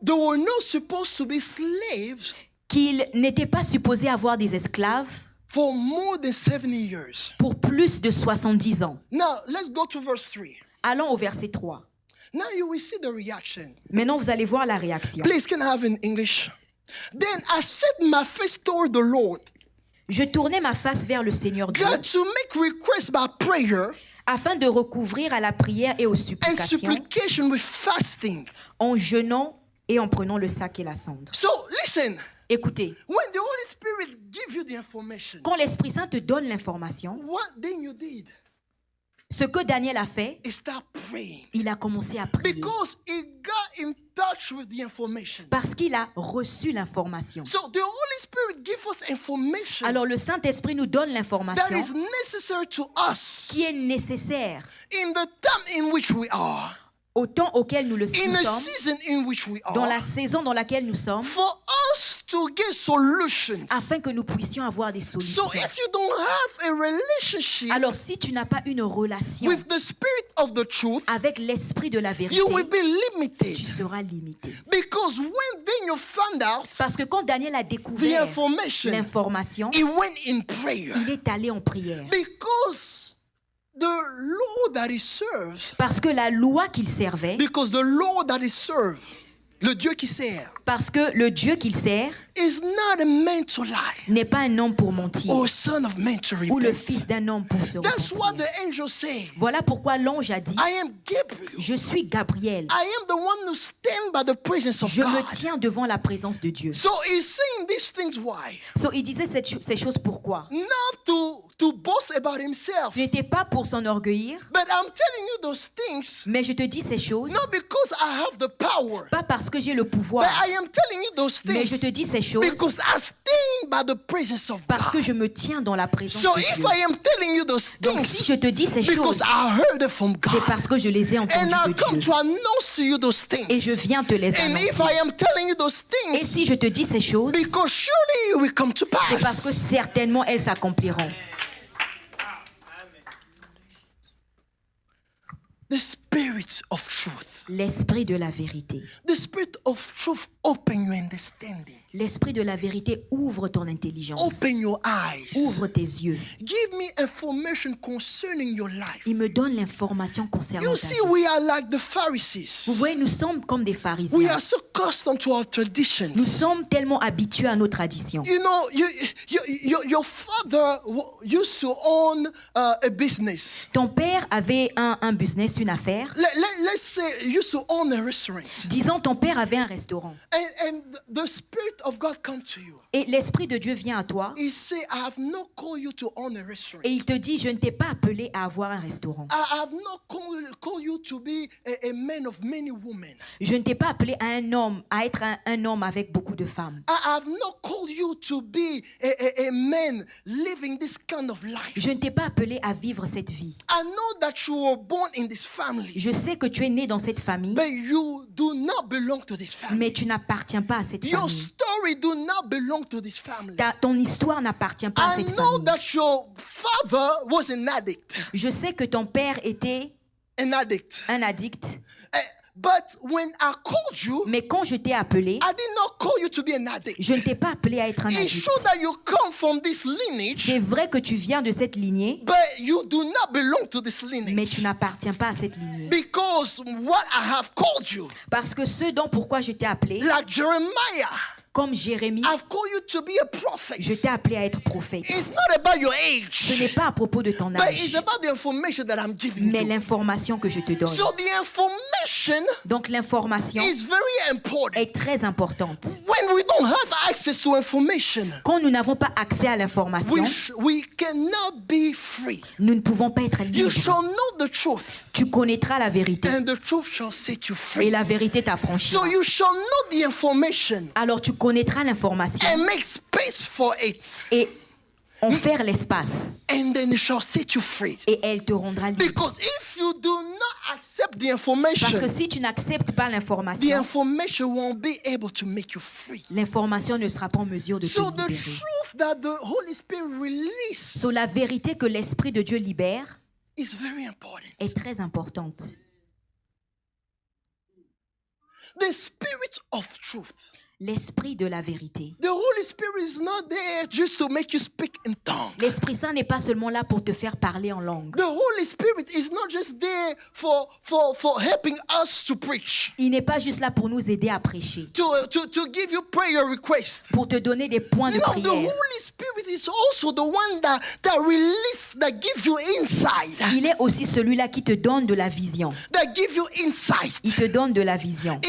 they were not supposed to be slaves qu'il n'était pas supposé avoir des esclaves for more than 70 years. pour plus de 70 ans. Now, let's go to verse 3. Allons au verset 3. Now you will see the reaction. Maintenant, vous allez voir la réaction. Please, can I have in English? Then I set my face toward the Lord, Je tournai ma face vers le Seigneur Dieu God, to make requests by prayer afin de recouvrir à la prière et aux and supplications supplication with fasting. en jeûnant et en prenant le sac et la cendre. So listen, Écoutez, when the Holy Spirit gives you the information, quand l'Esprit Saint te donne l'information, what then you did ce que Daniel a fait, is start praying il a commencé à prier because he got in touch with the information. parce qu'il a reçu l'information. So the Holy Spirit gives us information Alors le Saint-Esprit nous donne that l'information is necessary to us qui est nécessaire in the time in which we are, au temps auquel nous in the sommes, season in which we dans la are, saison dans laquelle nous sommes, for us to get solutions. afin que nous puissions avoir des So solutions. if you don't have a relationship Alors si tu n'as pas une relation with the Spirit of the truth, avec l'Esprit de la vérité, you will be tu limited. seras limité. Because when then you found out Parce que quand Daniel a the découvert information, l'information, he went in prayer. il est allé en prière. Because the Lord that he serves, Parce que la loi qu'il servait, because the Lord that he serves, le Dieu qui sert, parce que le Dieu qu'il sert is not a man to lie n'est pas un homme pour mentir, or a son of man to ou le repent. fils d'un homme pour se That's what repentir. the angel said. Voilà pourquoi l'ange a dit, I am Gabriel. je suis Gabriel, I am the one who stand by the presence of je God. me tiens devant la présence de Dieu. So he's saying these things why? So, il disait ces choses pourquoi? Not to boast about himself. Ce n'était pas pour s'enorgueillir, But I'm telling you those things mais je te dis ces choses, not because I have the power. pas parce que j'ai le But pouvoir, I am telling you those mais je things te dis ces choses because I stand by the presence of parce que God. je me tiens dans la présence So de if Dieu. I am telling you those Donc si things je te dis ces because choses, I heard it from c'est God, parce que je les ai and entendues I de come Dieu. to announce to you those Et je things, viens te les and if annoncer. I am telling you those Et things, si je te dis ces choses, because surely it will come to c'est parce que pass. certainement elles s'accompliront. The Spirit of truth. L'esprit de la vérité. The Spirit of truth open your understanding. L'esprit de la vérité ouvre ton intelligence. Open your eyes. Ouvre tes yeux. Give me information concerning your life. Il me donne l'information concernant You ta see, vie. we are like the Vous Pharisees. voyez, nous sommes comme des We pharisiens. are so accustomed to our Nous traditions. sommes tellement habitués à nos traditions. You know, your father used to own a business. Ton père avait un business, une affaire. Let's say he used to own a restaurant. Disons, ton père avait un restaurant. And the Spirit of God come to you. Et l'Esprit de Dieu vient à toi He say, I have not called you to own a restaurant. et il te dit, je ne t'ai pas appelé à avoir un restaurant. I have not called you to be a man of many women. Je ne t'ai pas appelé à un homme, à être un homme avec beaucoup de femmes. I have not called you to be a man living this kind of life. Je ne t'ai pas appelé à vivre cette vie. I know that you were born in this family, Je sais que tu es né dans cette famille, but you do not belong to this mais family. tu n'appartiens pas à cette Your famille. story do not belong to this family. Ton histoire n'appartient pas à I cette know famille. that your father was an addict. Je sais que ton père était An addict. un addict, But when I called you, mais quand je t'ai appelé, I did not call you to be an addict. je ne t'ai pas appelé à être un It's addict. true that you come from this lineage, C'est vrai que tu viens de cette lignée, but you do not belong to this mais lineage. tu n'appartiens pas à cette lignée. Because what I have called you, Parce que ce dont pourquoi je t'ai appelé, like Jeremiah, comme Jérémie, I've called you to be a prophet. je t'ai appelé à être prophète. It's not about your Ce n'est age, pas à propos de ton but it's âge, about the information that I'm giving mais you. l'information que je te donne. So the information Donc l'information is very important. est très importante. When we don't have access to information, Quand nous n'avons pas accès à l'information, we cannot be free. nous ne pouvons pas être You libres. shall know the truth, Tu connaîtras la vérité and the truth shall set you et free. la vérité So t'affranchira. you shall know the information Alors tu connaîtras l'information and make space for it, et en faire l'espace and then it shall set you free. et elle te rendra libre. Because if you do not accept the Parce que information, si tu n'acceptes pas the l'information, information won't be able to make you free. l'information ne sera pas en mesure de te So the libérer. truth that the Holy Spirit releases So, la vérité que l'Esprit de Dieu libère is very important. est très importante. the spirit of truth. L'esprit de la vérité. The Holy Spirit is not there just to make you speak in tongues. L'Esprit Saint n'est pas seulement là pour te faire parler en langue. The Holy Spirit is not just there for helping us to preach, Il n'est pas juste là pour nous aider à prêcher, to give you prayer requests. pour te donner des points de No, the prière. Holy Spirit is also the one that gives you insight, Il est aussi celui-là qui te donne de la vision. that gives you insight. Il te donne de la vision.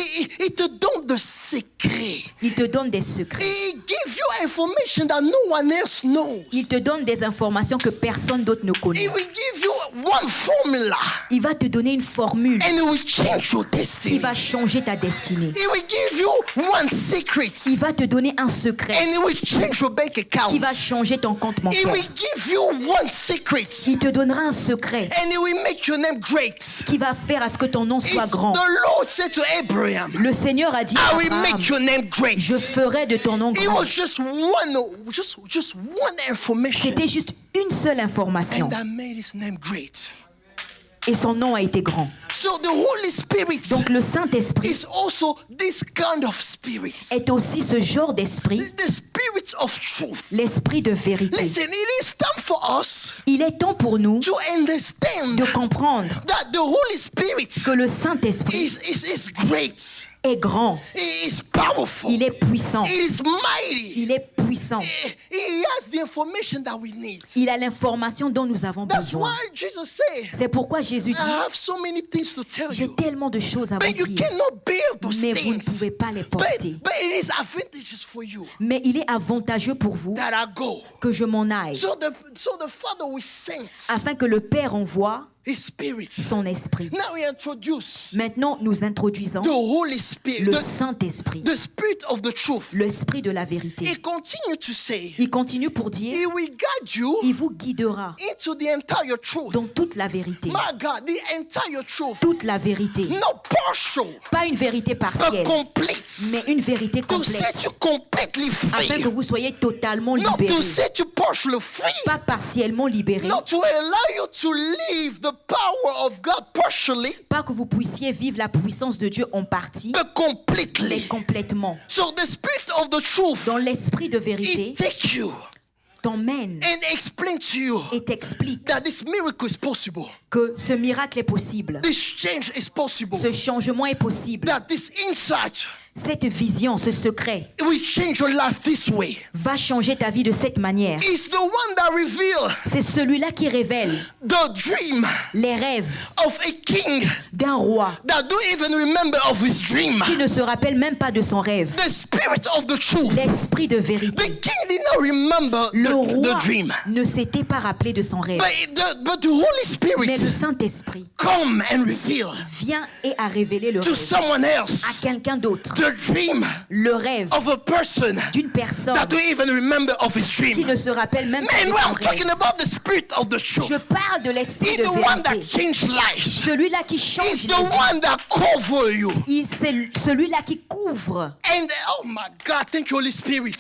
Il te donne de secrets. Il te donne des secrets. He gives you information that no one else knows. Il te donne des informations que personne d'autre ne He connaît. will give you one formula Il va te donner une formule and it will change your qui destiny. va changer ta destinée. He will give you one secret Il va te donner un secret and it will change your bank account. qui va changer ton compte He bancaire. will give you one secret Il te donnera un secret and it will make your name great. qui va faire à ce que ton nom soit It's grand. the Lord said to Abraham, Le Seigneur a dit I à will Abraham, make your name great. je ferai de ton nom It grand. was just one information C'était juste une seule information and that made his name great. et son nom a été grand. So the Holy Spirit Donc le Saint-Esprit is also this kind of spirit. est aussi ce genre d'esprit, The spirit of truth. l'esprit de vérité. Listen, it is time for us Il est temps pour nous to understand de comprendre that the Holy Spirit que le Saint-Esprit is great. est grand, It is powerful. il est puissant, It is mighty. il est puissant. He has the information that we need. Il a l'information dont nous avons That's besoin. why Jesus said, C'est pourquoi Jésus I dit, have so many things to tell j'ai you, tellement de choses à but you vous dire, cannot bear those mais vous ne things. pouvez pas les But porter. it is advantageous for you Mais il est avantageux pour vous that I go. que je m'en aille, So the Father will send afin que le Père envoie His Spirit. son esprit. Now we introduce Maintenant, nous introduisons the Holy Spirit, le the Saint-Esprit, Spirit of the truth. l'esprit de la vérité. He continued to say, Il continue pour dire, He will guide you il vous guidera into the entire truth. dans toute la vérité. My God, the entire truth. Toute la vérité. Not partial, Pas une vérité but partielle, complete. mais une vérité To set complète, you completely afin que free. vous soyez totalement Not libérés, to set you partially free. pas partiellement libérés, Not to allow you to live the power of God partially, pas que vous puissiez vivre la puissance de Dieu en partie, but mais completely. complètement. So the Spirit of the truth, Dans l'esprit de He vérité, take you t'emmène and explain to you et t'explique that this miracle is possible. que ce miracle est possible, This change is possible. ce changement est possible, That this insight cette vision, ce secret will change your life this way. va changer ta vie de cette manière. It's the one that reveals C'est celui-là qui révèle the dream les rêves of a king d'un roi that don't even remember of his dream. qui ne se rappelle même pas de son rêve. The Spirit of the truth. L'esprit de vérité. The king did not remember Le the roi dream. ne s'était pas rappelé de son rêve. But the Holy Mais le Spirit Saint-Esprit come and reveal vient et a révélé le to rêve someone à else quelqu'un d'autre. the dream Le rêve of a person d'une personne that don't even remember of his qui dream. ne se rappelle même pas Man, de when son I'm rêve. talking about the Spirit of the truth, Je parle de l'esprit He's de the one that vérité. changed lives. Celui-là qui He's change the les vies. one that cover you. C'est celui-là qui couvre. And oh my God, thank you, Holy Spirit.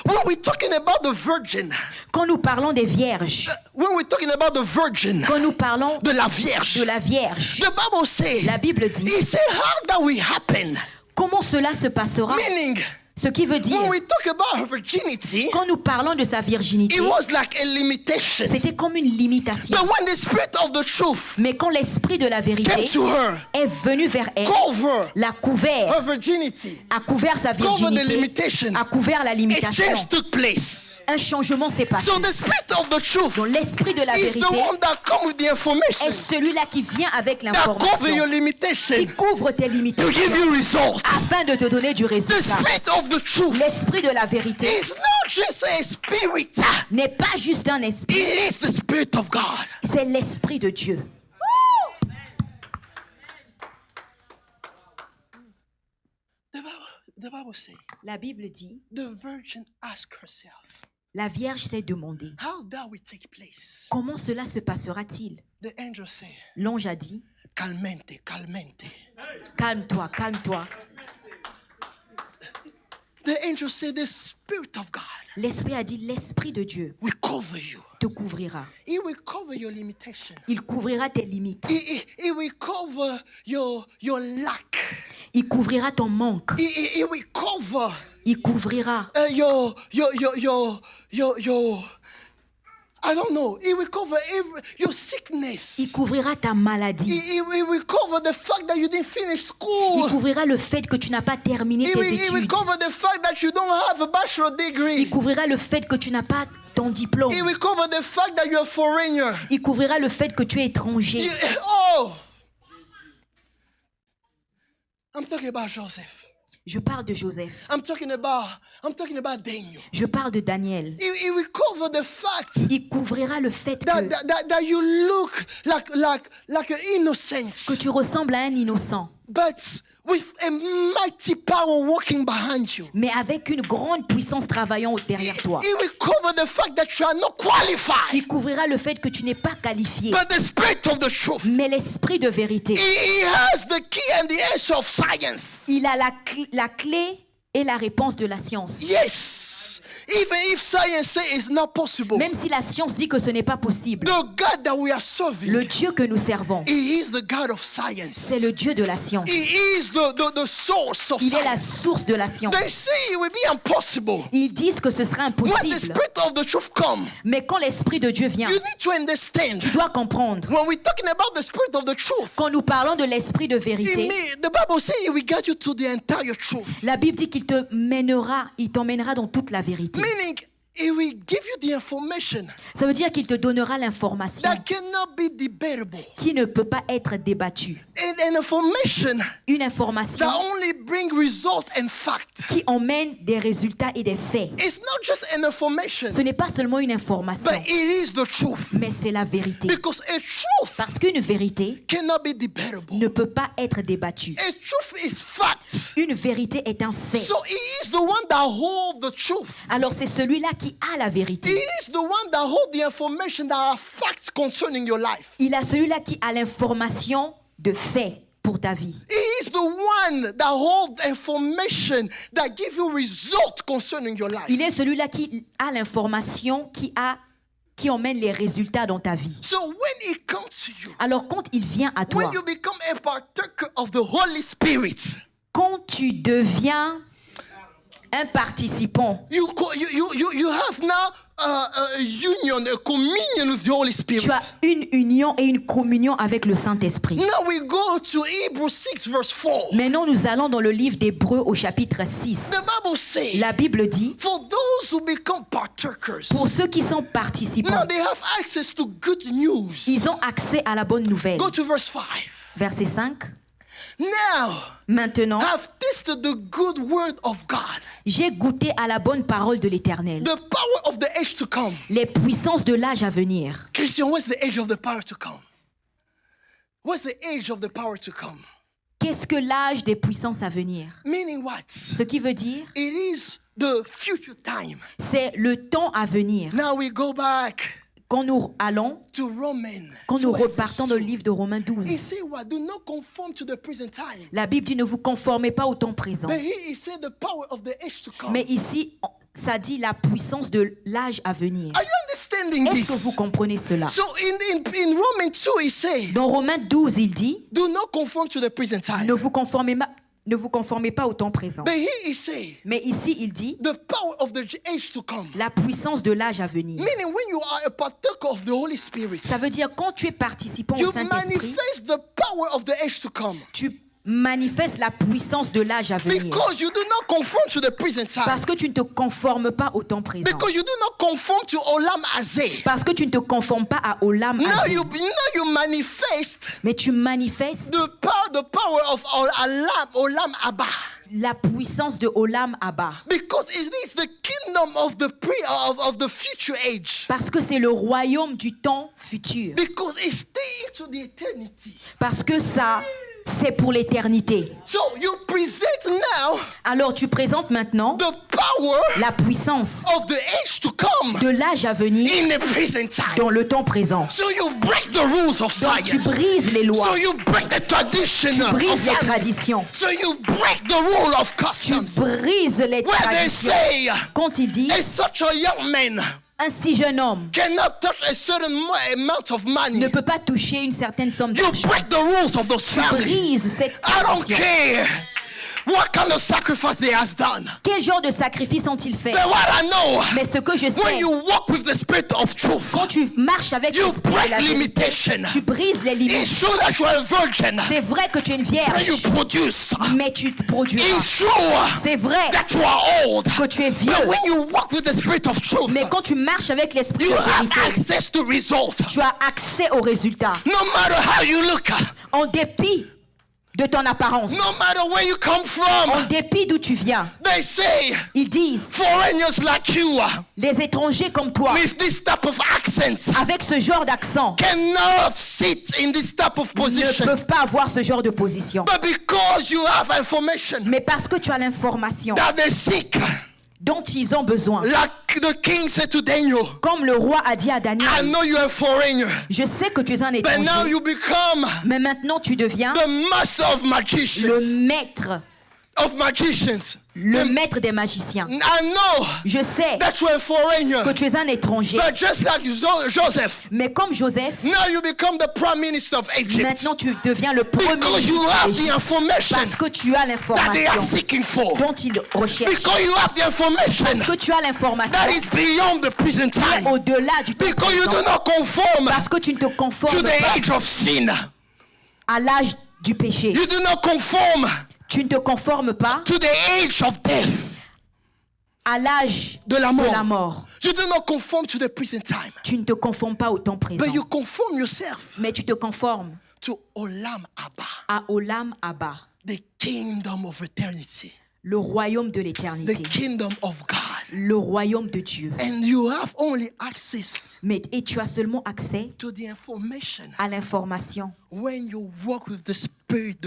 When we're talking about the virgin, Quand nous parlons des vierges, when we're talking about the virgin, quand nous parlons de la Vierge, de la Vierge, the Bible says, la Bible dit, He said, how that will happen? comment cela se passera? Meaning, Ce qui veut dire, when we talk about her virginity, quand nous parlons de sa virginité, it was like a limitation. c'était comme une limitation. But when the Spirit of the truth Mais quand l'esprit de la came vérité to her, est venu vers elle, cover l'a couvert, her virginity, a couvert sa cover the virginité, limitation, a couvert la a limitation. change took place. Un changement s'est passé. So the Spirit of the truth Donc l'esprit de la is the vérité one that come with the information est celui-là qui vient avec that cover your l'information, limitation qui couvre tes to give limitations you results. afin de te donner du The résultat. Spirit of the truth L'esprit de la vérité is not just a spirit. n'est pas juste un esprit, It is the Spirit of God. c'est l'esprit de Dieu. The Bible says La Bible dit, the virgin asked herself, la Vierge s'est demandé, how that will take place? comment cela se passera-t-il? The angel said, L'ange a dit, calmente, calmente. calme-toi, calme-toi. The angel said, the Spirit of God L'esprit a dit, l'esprit de Dieu will cover you. te couvrira. He will cover your limitation. Il couvrira tes limites. He will cover your lack. Il couvrira ton manque. He will cover Il couvrira. your I don't know. He will cover your Il sickness. couvrira ta maladie. He will cover the fact that you didn't finish school. Il couvrira le fait que tu n'as pas terminé He tes will études. cover the fact that you don't have a bachelor Il degree. couvrira le fait que tu n'as pas ton diplôme. He will cover the fact that you're a foreigner. Il couvrira le fait que tu es étranger. Oh, I'm talking about Joseph. Je parle de Joseph. I'm talking about Daniel. Je parle de Daniel. He will cover the fact Il couvrira le fait that, que, that you look like an innocent, que tu ressembles à un innocent, but with a mighty power walking behind you. mais avec une grande puissance travaillant derrière toi. He will cover the fact that you are not qualified, Il couvrira le fait que tu n'es pas qualifié, but the spirit of the truth. mais l'esprit de vérité. He has the key and the answer of science. Il a la clé et la réponse de la science. Yes. Even if science says it's not possible, Même si la science dit que ce n'est pas possible, the God that we are serving, le Dieu que nous servons, He is the God of science. c'est le Dieu de la science. He is the source of Il est la science. source de la science. They say it will be impossible. Ils disent que ce sera When the impossible. spirit of the truth come, Mais quand l'esprit de Dieu vient, you need to understand. tu dois comprendre. When we're talking about the spirit of the truth, Quand nous parlons de l'esprit de vérité, the Bible says it will guide you to the entire truth. la Bible dit qu'il te mènera, il t'emmènera dans toute la vérité. Meaning, it will give you the information Ça veut dire qu'il te donnera l'information that cannot be debatable. qui ne peut pas être débattue. An information Une information that only bring result and fact. qui emmène des résultats et des faits. It's not just an information, Ce n'est pas seulement une information, but it is the truth. mais c'est la vérité. Because a truth Parce qu'une vérité cannot be debatable. ne peut pas être débattue. A truth is fact. Une vérité est un fait. So he is the one that holds the truth. Alors c'est celui-là qui a la vérité. He is the one that holds the information that are facts concerning your life. Il a celui-là qui a l'information de fait pour ta vie. He is the one that holds information that give you result concerning your life. Il est celui-là qui a l'information qui emmène les résultats dans ta vie. So when it comes to you, Alors quand il vient à toi, when you become a partaker of the Holy Spirit, quand tu deviens un participant, you have now a union, a communion with the Holy Spirit. tu as une union et une communion avec le Saint-Esprit. Now we go to Hebrews 6 verse 4. Maintenant, nous allons dans le livre d'Hébreux au chapitre 6. The Bible says, La Bible dit, for those who become partakers, pour ceux qui sont participants, now they have access to good news. ils ont accès à la bonne nouvelle. Go to verse 5. Verset 5. Now, Maintenant, have tasted the good word of God, j'ai goûté à la bonne parole de l'Éternel, the power of the age to come. les puissances de l'âge à venir. Christian, what's the age of the power to come? What's the age of the power to come? Qu'est-ce que l'âge des puissances à venir? Meaning what? Ce qui veut dire, It is the future time. c'est le temps à venir. Now we go back Quand nous allons, to Romans. quand nous 12 repartons verse dans le 2. livre de Romains 12, He said what? Do not conform to the present time. la Bible dit ne vous conformez pas au temps présent. But he said the power of the age to come. Mais ici, ça dit la puissance de l'âge à venir. Are you understanding Est-ce que vous this? comprenez cela? So in Romans 2 he said, Dans Romains 12, il dit, do not conform to the present time. ne vous conformez pas au temps présent. But he said Mais ici, il dit, the power of the age to come. la puissance de l'âge à venir. Meaning when you are a partaker of the Holy Spirit, Ça veut dire quand tu es participant au you Saint-Esprit, manifest the power of the age to come. tu manifestes la puissance de l'âge à venir. Because you do not conform to the present time. Parce que tu ne te conformes pas au temps présent. Because you do not conform to Olam Azeh. Parce que tu ne te conformes pas à Olam Now Azeh. you manifest Mais tu manifestes the power of Olam Abba. la puissance de Olam Abba. Because it is the kingdom of the future age. Parce que c'est le royaume du temps futur. Because it stays into the eternity. Parce que ça, c'est pour l'éternité. So you present now Alors tu présentes maintenant the power la puissance of the age to come de l'âge à venir in the present time. dans le temps présent. So you break the rules of Donc tu science. brises les lois, So you break the tradition tu of brises les science. traditions, So you break the rule of tu customs. brises les Where they traditions. say Quand il dit, such a young man un si jeune homme cannot touch a certain amount of money. ne peut pas toucher une certaine somme You d'argent, break the rules of those tu families. brises cette I don't tradition. care what kind of sacrifice they has done. Quel genre de sacrifice ont-ils fait? But what I know, Mais ce que je when sais, you walk with the spirit of truth, quand tu marches avec you l'esprit de break la vérité, limitation. tu brises les limites. It's true that you are a virgin, C'est vrai que tu es une but vierge, you produce. mais tu produis. It's true C'est vrai that you are old, que tu es but vieux, when you walk with the spirit of truth, mais quand tu marches avec l'esprit you de have vérité, access to result. tu as accès aux résultats. No matter how you look, En dépit de ton apparence, no matter where you come en from, dépit d'où tu viens, they say ils disent, foreigners like you les étrangers comme toi, with this type of accent avec ce genre d'accent, cannot sit in this type of ne position. peuvent pas avoir ce genre de position. But because you have information Mais parce que tu as l'information that they seek, dont ils ont besoin, like the king said to Daniel, comme le roi a dit à I Daniel, know you're a foreigner, je sais que tu es un but now étranger, you become mais maintenant tu deviens the master of le magicians. maître, Le maître des magiciens. I know Je sais that you're a foreigner, que tu es un étranger, but just like Joseph, mais comme Joseph, now you become the prime minister of Egypt maintenant tu deviens le premier because you ministre have the d'Égypte, information parce que tu as that they are l'information seeking for. dont ils recherchent, Because you have the information parce que tu as l'information that is beyond the prison qui est time. au-delà du temps Because you do présent, not conform parce que tu ne te to conformes the pas age of sin. à l'âge du péché, You do not conform tu ne te conformes pas to the age of death, à l'âge de la de la mort. mort. You do not conform to the prison time, Tu ne te conformes pas au temps présent, but you conform yourself mais tu te conformes to Olam Abba, à Olam Abba, the kingdom of eternity, le royaume de the l'éternité, kingdom of God. le royaume de Dieu. And you have only access Et tu as seulement accès to the information à l'information when you walk with the spirit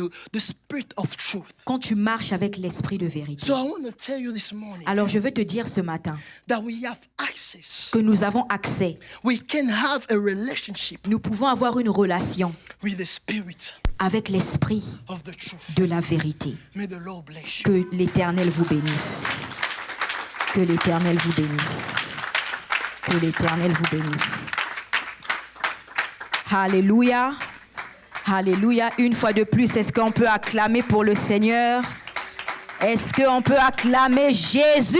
of truth. quand tu marches avec l'esprit de vérité. So I want to tell you this morning Alors je veux te dire ce matin that we have access. que nous avons accès. We can have a relationship Nous pouvons avoir une relation with the spirit avec l'esprit of the truth. de la vérité. May the Lord bless you. Que l'Éternel vous bénisse. Que l'Éternel vous bénisse. Que l'Éternel vous bénisse. Alléluia. Alléluia. Une fois de plus, est-ce qu'on peut acclamer pour le Seigneur? Est-ce qu'on peut acclamer Jésus?